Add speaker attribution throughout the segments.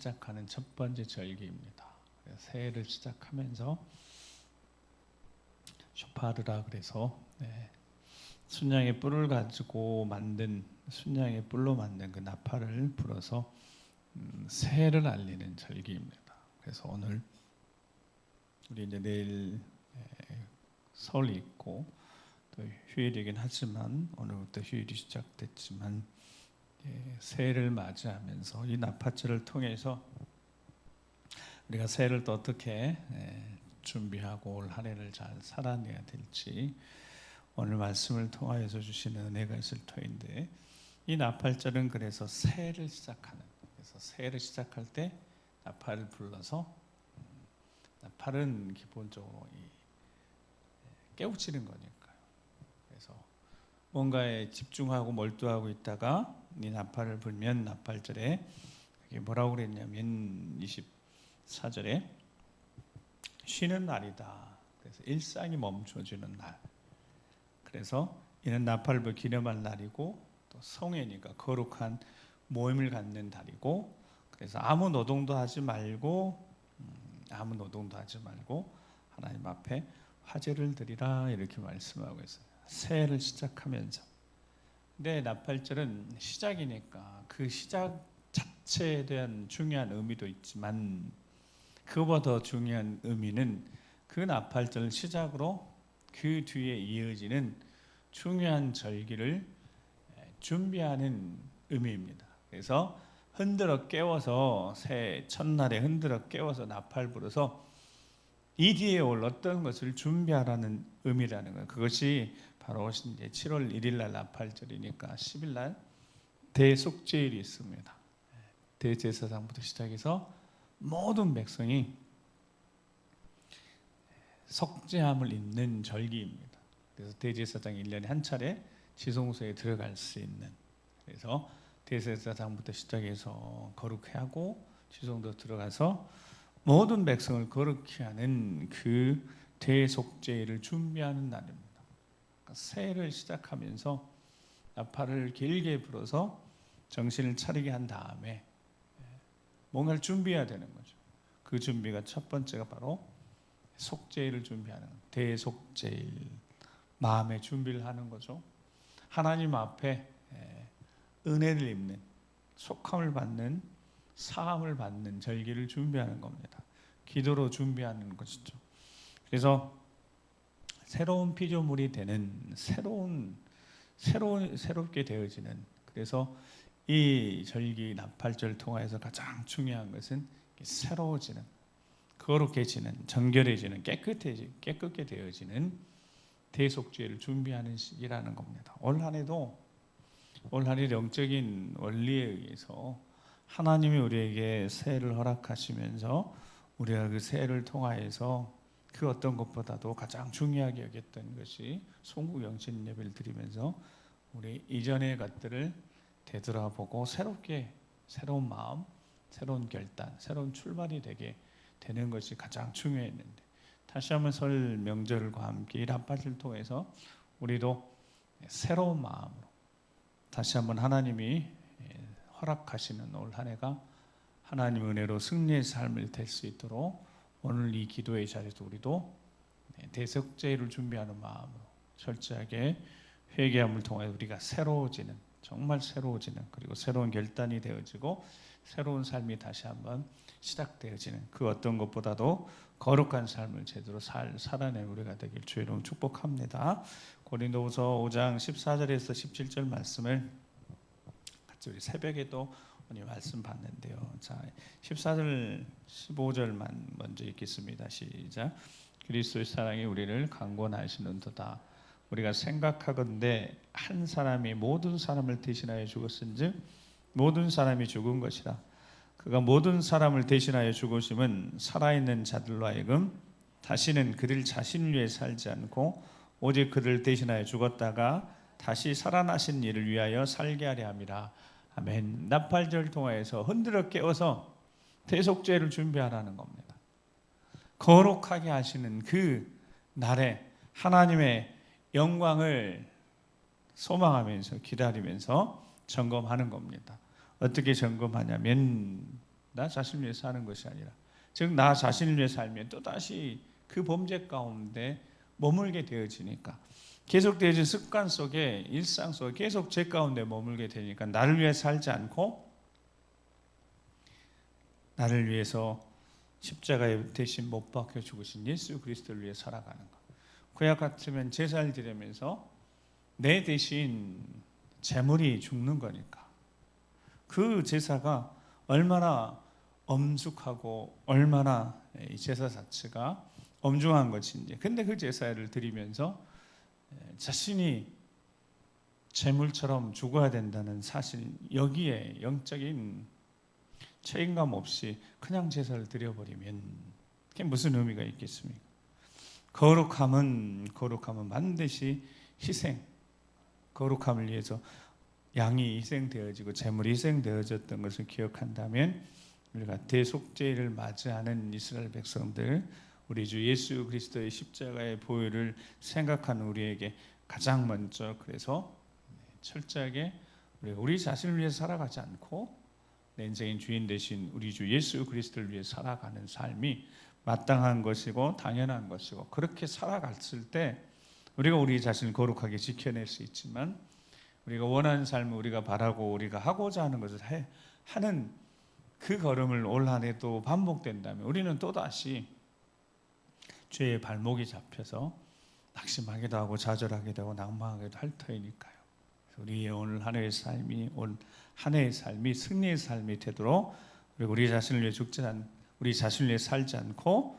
Speaker 1: 시작하는 첫 번째 절기입니다. 새해를 시작하면서 쇼파르라 그래서 순양의 뿔을 가지고 만든 순양의 뿔로 만든 그 나팔을 불어서 새해를 알리는 절기입니다. 그래서 오늘 우리 이제 내일 설이 있고 또 휴일이긴 하지만 오늘부터 휴일이 시작됐지만 새해를 맞이하면서 이 나팔절을 통해서 우리가 새해를 또 어떻게 준비하고 올 한 해를 잘 살아내야 될지 오늘 말씀을 통하여서 주시는 은혜가 있을 터인데, 이 나팔절은 그래서 새해를 시작하는, 그래서 새해를 시작할 때 나팔을 불러서, 나팔은 기본적으로 깨우치는 거니까요. 그래서 뭔가에 집중하고 몰두하고 있다가 이 나팔을 불면 나팔절에 뭐라고 그랬냐면 24절에 쉬는 날이다. 그래서 일상이 멈춰지는 날. 그래서 이는 나팔을 기념할 날이고 또 성회니까 거룩한 모임을 갖는 달이고, 그래서 아무 노동도 하지 말고 하나님 앞에 화제를 드리라 이렇게 말씀하고 있어요. 새해를 시작하면서. 근데 나팔절은 시작이니까 그 시작 자체에 대한 중요한 의미도 있지만 그보다 더 중요한 의미는 그 나팔절 시작으로 그 뒤에 이어지는 중요한 절기를 준비하는 의미입니다. 그래서 흔들어 깨워서 새해 첫날에 흔들어 깨워서 나팔 불어서 이 뒤에 올 어떤 것을 준비하라는 의미라는 거예요. 그것이 바로 이제 7월 1일 날 나팔절이니까 10일 날 대속죄일이 있습니다. 대제사장부터 시작해서 모든 백성이 속죄함을 입는 절기입니다. 그래서 대제사장이 1년에 한 차례 지성소에 들어갈 수 있는, 그래서 대제사장부터 시작해서 거룩해 하고 지성소 들어가서 모든 백성을 거룩해 하는 그 대속죄를 준비하는 날입니다. 그러니까 새해를 시작하면서 나팔을 길게 불어서 정신을 차리게 한 다음에 뭔가를 준비해야 되는 거죠. 그 준비가 첫 번째가 바로 속죄를 준비하는, 대속죄일, 마음의 준비를 하는 거죠. 하나님 앞에 은혜를 입는, 속함을 받는, 사함을 받는 절기를 준비하는 겁니다. 기도로 준비하는 것이죠. 그래서 새로운 피조물이 되는, 새롭게 되어지는, 그래서 이 절기 나팔절 통하여서 가장 중요한 것은 새로워지는, 거룩해지는, 정결해지는, 깨끗게 되어지는 대속죄를 준비하는 시기라는 겁니다. 올 한 해도 올 한 해 영적인 원리에 의해서 하나님이 우리에게 새해를 허락하시면서 우리가 그 새해를 통하여서 그 어떤 것보다도 가장 중요하게 여겼던 것이 송구영신 예배를 드리면서 우리 이전의 것들을 되돌아보고 새로운 마음, 새로운 결단, 새로운 출발이 되게 되는 것이 가장 중요했는데, 다시 한번 설 명절과 함께 이 나팔을 통해서 우리도 새로운 마음으로 다시 한번 하나님이 허락하시는 올 한 해가 하나님 은혜로 승리의 삶을 될 수 있도록 오늘 이 기도의 자리에서 우리도 대속죄를 준비하는 마음으로 철저하게 회개함을 통해 우리가 새로워지는, 정말 새로워지는, 그리고 새로운 결단이 되어지고 새로운 삶이 다시 한번 시작되어지는, 그 어떤 것보다도 거룩한 삶을 제대로 살아내는 우리가 되길 주의 이름으로 축복합니다. 고린도후서 5장 14절에서 17절 말씀을 같이 우리 새벽에도 오늘 말씀 봤는데요. 자, 14절 15절만 먼저 읽겠습니다. 시작. 그리스도의 사랑이 우리를 강권하시는도다. 우리가 생각하건대 한 사람이 모든 사람을 대신하여 죽었은즉 모든 사람이 죽은 것이라. 그가 모든 사람을 대신하여 죽으심은 살아있는 자들로 하여금 다시는 그들 자신을 위해 살지 않고 오직 그들을 대신하여 죽었다가 다시 살아나신 이를 위하여 살게 하려 함이라. 아멘. 나팔절 통하여서 흔들어 깨워서 대속죄를 준비하라는 겁니다. 거룩하게 하시는 그 날에 하나님의 영광을 소망하면서 기다리면서 점검하는 겁니다. 어떻게 점검하냐면 나 자신을 위해 사는 것이 아니라, 즉 나 자신을 위해 살면 또다시 그 범죄 가운데 머물게 되어지니까, 계속되어진 습관 속에, 일상 속에 계속 죄 가운데 머물게 되니까 나를 위해 살지 않고 나를 위해서 십자가에 대신 못 박혀 죽으신 예수 그리스도를 위해 살아가는 것. 그와 같으면 제사를 드리면서 내 대신 제물이 죽는 거니까 그 제사가 얼마나 엄숙하고 얼마나 이 제사 자체가 엄중한 것인지. 근데 그 제사를 드리면서 자신이 제물처럼 죽어야 된다는 사실, 여기에 영적인 책임감 없이 그냥 제사를 드려버리면 그게 무슨 의미가 있겠습니까? 거룩함은 반드시 희생, 거룩함을 위해서 양이 희생되어지고 제물이 희생되어졌던 것을 기억한다면, 우리가 대속죄를 맞이하는 이스라엘 백성들, 우리 주 예수 그리스도의 십자가의 보혈을 생각하는 우리에게 가장 먼저, 그래서 철저하게 우리 자신을 위해 살아가지 않고 내 인생의 주인 되신 우리 주 예수 그리스도를 위해 살아가는 삶이 마땅한 것이고 당연한 것이고, 그렇게 살아갔을 때 우리가 우리 자신을 거룩하게 지켜낼 수 있지만, 우리가 원하는 삶을 우리가 바라고 우리가 하고자 하는 것을 하는 그 걸음을 올 한 해 또 반복된다면 우리는 또다시 죄의 발목이 잡혀서 낙심하기도 하고 좌절하기도 하고 낭망하기도 할 터이니까요. 우리의 오늘 한 해의 삶이, 올 한 해의 삶이 승리의 삶이 되도록, 그리고 우리 자신을 위해 우리 자신을 위해 살지 않고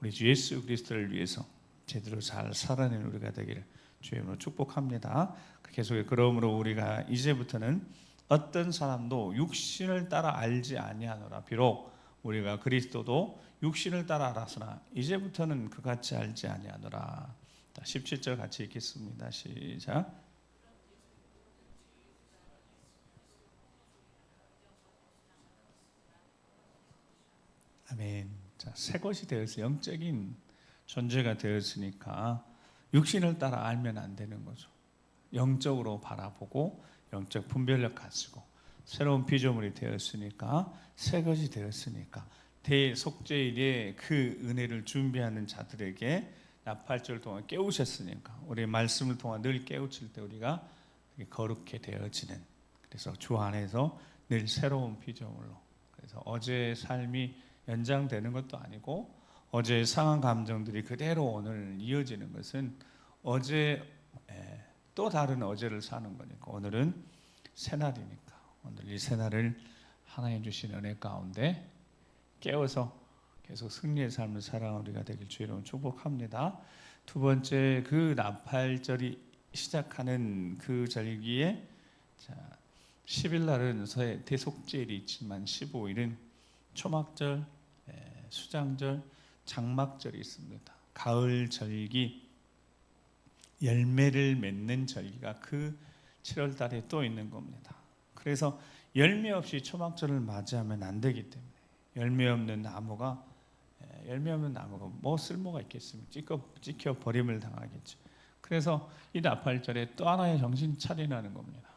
Speaker 1: 우리 주 예수 그리스도를 위해서 제대로 잘 살아내는 우리가 되기를 주의 이름으로 축복합니다. 계속해 그러므로 우리가 이제부터는 어떤 사람도 육신을 따라 알지 아니하노라. 비록 우리가 그리스도도 육신을 따라 알았으나 이제부터는 그같이 알지 아니하노라. 17절 같이 읽겠습니다. 시작. 아멘. 자, 새 것이 되어서 영적인 존재가 되었으니까 육신을 따라 알면 안 되는 거죠. 영적으로 바라보고 영적 분별력 가지고 새로운 피조물이 되었으니까, 새 것이 되었으니까 대속죄일에 그 은혜를 준비하는 자들에게 나팔절 동안 깨우셨으니까, 우리의 말씀을 통한 늘 깨우칠 때 우리가 거룩해 되어지는, 그래서 주 안에서 늘 새로운 피조물로, 그래서 어제의 삶이 연장되는 것도 아니고 어제의 상한 감정들이 그대로 오늘 이어지는 것은 어제 또 다른 어제를 사는 거니까, 오늘은 새날이니까 오늘 이 새날을 하나님 주신 은혜 가운데 깨워서 계속 승리의 삶을 살아가는 우리가 되길 주의 이름으로 축복합니다. 두 번째, 그 나팔절이 시작하는 그 절기에 10일 날은 대속죄일이 있지만 15일은 초막절, 수장절, 장막절이 있습니다. 가을 절기, 열매를 맺는 절기가 그 7월 달에 또 있는 겁니다. 그래서 열매 없이 초막절을 맞이하면 안 되기 때문에, 열매 없는 나무가 뭐 쓸모가 있겠습니까? 찍혀 버림을 당하겠죠. 그래서 이 나팔절에 또 하나의 정신 차리라는 겁니다.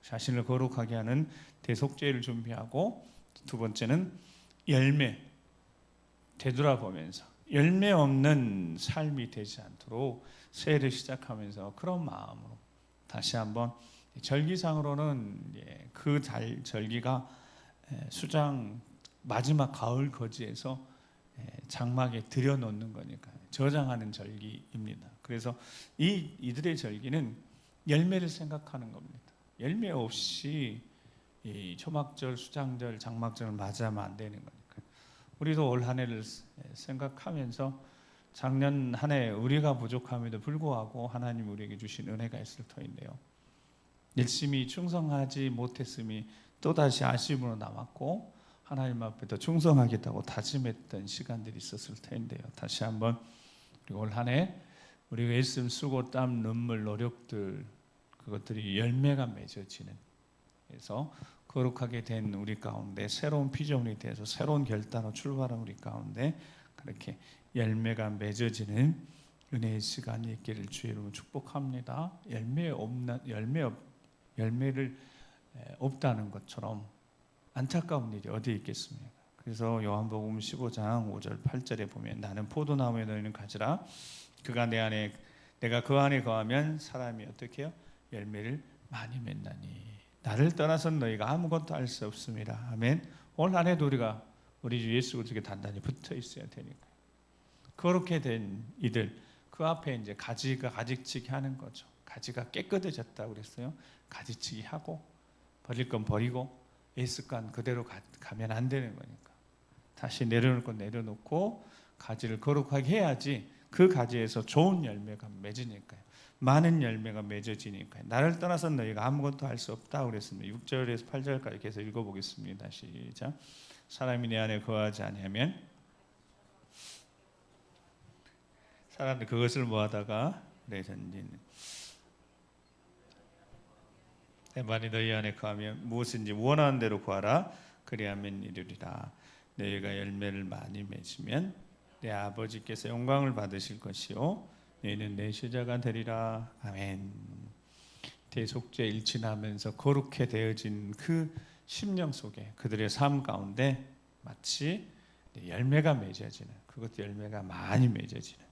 Speaker 1: 자신을 거룩하게 하는 대속죄를 준비하고, 두 번째는 열매, 되돌아보면서 열매 없는 삶이 되지 않도록 새해를 시작하면서 그런 마음으로 다시 한번, 절기상으로는 그 절기가 수장 마지막 가을 거지에서 장막에 들여놓는 거니까 저장하는 절기입니다. 그래서 이들의 절기는 열매를 생각하는 겁니다. 열매 없이 이 초막절, 수장절, 장막절을 맞이하면 안 되는 거니까, 우리도 올 한 해를 생각하면서 작년 한 해 우리가 부족함에도 불구하고 하나님 우리에게 주신 은혜가 있을 터인데요, 열심히 충성하지 못했음이 또다시 아쉬움으로 남았고, 하나님 앞에 더 충성하겠다고 다짐했던 시간들이 있었을 텐데요, 다시 한번 올 한 해 우리가 애씀, 수고, 땀, 눈물, 노력들, 그것들이 열매가 맺어지는, 그래서 거룩하게 된 우리 가운데 새로운 피조물이 돼서 새로운 결단으로 출발한 우리 가운데 그렇게 열매가 맺어지는 은혜의 시간이 있기를 주의 이름으로 축복합니다. 열매를 없다는 것처럼 안타까운 일이 어디 있겠습니까? 그래서 요한복음 15장 5절 8절에 보면 나는 포도나무에 너희는 가지라 그가 내 안에 내가 그 안에 거하면 사람이 어떻게 해요? 열매를 많이 맺나니 나를 떠나서는 너희가 아무것도 할 수 없습니다. 아멘. 오늘 안에도 우리가 우리 주 예수 그리스도께 단단히 붙어 있어야 되니까. 그렇게 된 이들 그 앞에 이제 가지가 가지치기 하는 거죠. 가지가 깨끗해졌다고 그랬어요. 가지치기 하고 버릴 건 버리고 옛 습관 그대로 가면 안 되는 거니까 다시 내려놓을 건 내려놓고 가지를 거룩하게 해야지 그 가지에서 좋은 열매가 맺으니까요. 많은 열매가 맺어지니까요. 나를 떠나서 너희가 아무것도 할 수 없다고 그랬습니다. 6절에서 8절까지 계속 읽어보겠습니다. 시작. 사람이 내 안에 거하지 아니하면 사람들이 그것을 모아다가 내 전진 내 말이 너희 안에 거하면 무엇인지 원하는 대로 구하라 그리하면 이루리라. 너희가 열매를 많이 맺으면 내 아버지께서 영광을 받으실 것이요 너희는 내 제자가 되리라. 아멘. 대속죄 일치하면서 거룩해 되어진 그 심령 속에 그들의 삶 가운데 마치 열매가 맺어지는 그것도 열매가 많이 맺어지는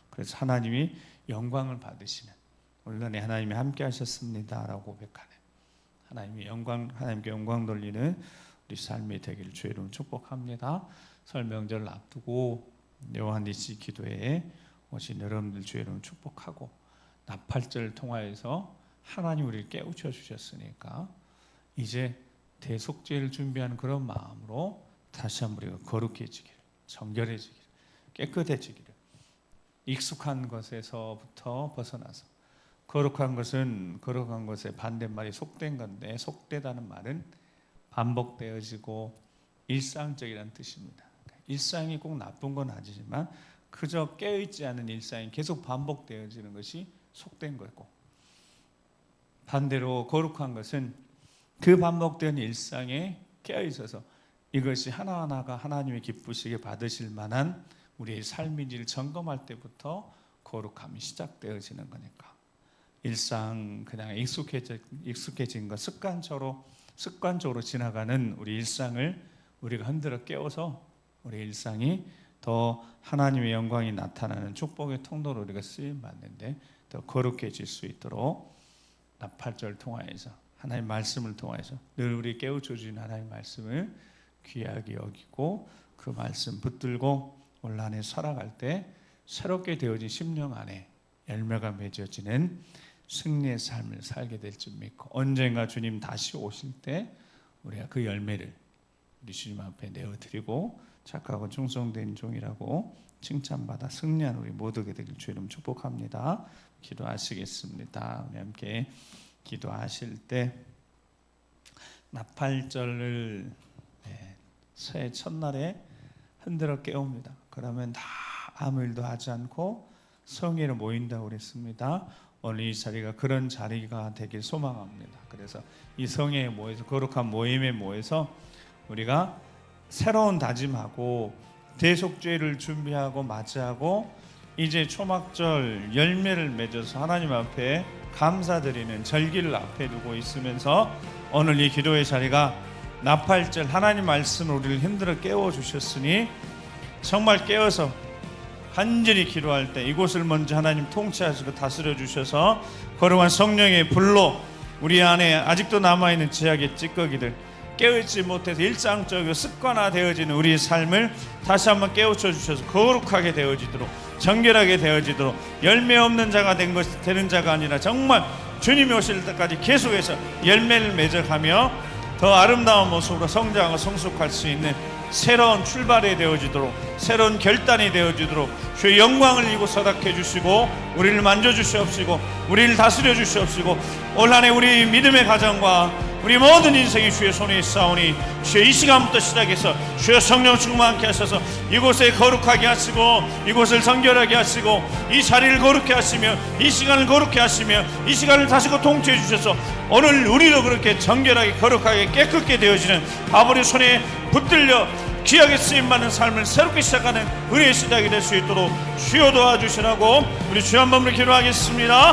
Speaker 1: 그래서 하나님이 영광을 받으시는 오늘날에 하나님이 함께 하셨습니다라고 고백하는 하나님께 영광 돌리는 우리 삶이 되기를 주의 이름으로 축복합니다. 설 명절을 앞두고 요한니시 기도회에 오신 여러분들 주의 이름으로 축복하고 나팔절을 통하여서 하나님 우리를 깨우쳐 주셨으니까 이제 대속죄를 준비하는 그런 마음으로 다시 한번 우리가 거룩해지기를 정결해지기를 깨끗해지기를 익숙한 것에서부터 벗어나서 거룩한 것의 반대말이 속된 건데 속되다는 말은 반복되어지고 일상적이라는 뜻입니다. 일상이 꼭 나쁜 건 아니지만 그저 깨어있지 않은 일상이 계속 반복되어지는 것이 속된 거고 반대로 거룩한 것은 그 반복된 일상에 깨어있어서 이것이 하나하나가 하나님의 기쁘시게 받으실 만한 우리의 삶인지를 점검할 때부터 거룩함이 시작되어지는 거니까 일상 그냥 익숙해진 것 습관적으로 지나가는 우리 일상을 우리가 흔들어 깨워서 우리 일상이 더 하나님의 영광이 나타나는 축복의 통로로 우리가 쓰임 받는데 더 거룩해질 수 있도록 나팔절 통하여서 하나님의 말씀을 통하여서 늘 우리 깨우쳐 주신 하나님의 말씀을 귀하게 여기고 그 말씀 붙들고 올 한해 살아갈 때 새롭게 되어진 심령 안에 열매가 맺어지는 승리의 삶을 살게 될 줄 믿고 언젠가 주님 다시 오실 때 우리가 그 열매를 우리 주님 앞에 내어드리고 착하고 충성된 종이라고 칭찬받아 승리하는 우리 모두가 되길 주의 이름 축복합니다. 기도하시겠습니다. 우리 함께 기도하실 때 나팔절을 새해 첫날에 흔들어 깨웁니다. 그러면 다 아무 일도 하지 않고 성회로 모인다고 그랬습니다. 오늘 이 자리가 그런 자리가 되길 소망합니다. 그래서 이 성회에 모여서 거룩한 모임에 모여서 우리가 새로운 다짐하고 대속죄를 준비하고 맞이하고 이제 초막절 열매를 맺어서 하나님 앞에 감사드리는 절기를 앞에 두고 있으면서 오늘 이 기도의 자리가 나팔절 하나님 말씀을 우리를 흔들어 깨워주셨으니 정말 깨어서 간절히 기도할 때 이곳을 먼저 하나님 통치하시고 다스려 주셔서 거룩한 성령의 불로 우리 안에 아직도 남아있는 죄악의 찌꺼기들 깨어있지 못해서 일상적으로 습관화되어지는 우리의 삶을 다시 한번 깨우쳐 주셔서 거룩하게 되어지도록 정결하게 되어지도록 열매 없는 자가 되는 자가 아니라 정말 주님이 오실 때까지 계속해서 열매를 맺어가며 더 아름다운 모습으로 성장하고 성숙할 수 있는 새로운 출발이 되어지도록 새로운 결단이 되어지도록 주의 영광을 이곳 허락해 주시고 우리를 만져주시옵시고 우리를 다스려 주시옵시고 올 한해 우리 믿음의 가정과 우리 모든 인생이 주의 손에 있사오니 주의 이 시간부터 시작해서 주의 성령 충만케 하셔서 이곳에 거룩하게 하시고 이곳을 정결하게 하시고 이 자리를 거룩해 하시며 이 시간을 거룩해 하시며 이 시간을 다시고 통치해 주셔서 오늘 우리도 그렇게 정결하게 거룩하게 깨끗게 되어지는 아버지 손에 붙들려 귀하게 쓰임받는 삶을 새롭게 시작하는 은혜의 시작이 될 수 있도록 주여 도와주시라고 우리 주여 한 번으로 기도하겠습니다.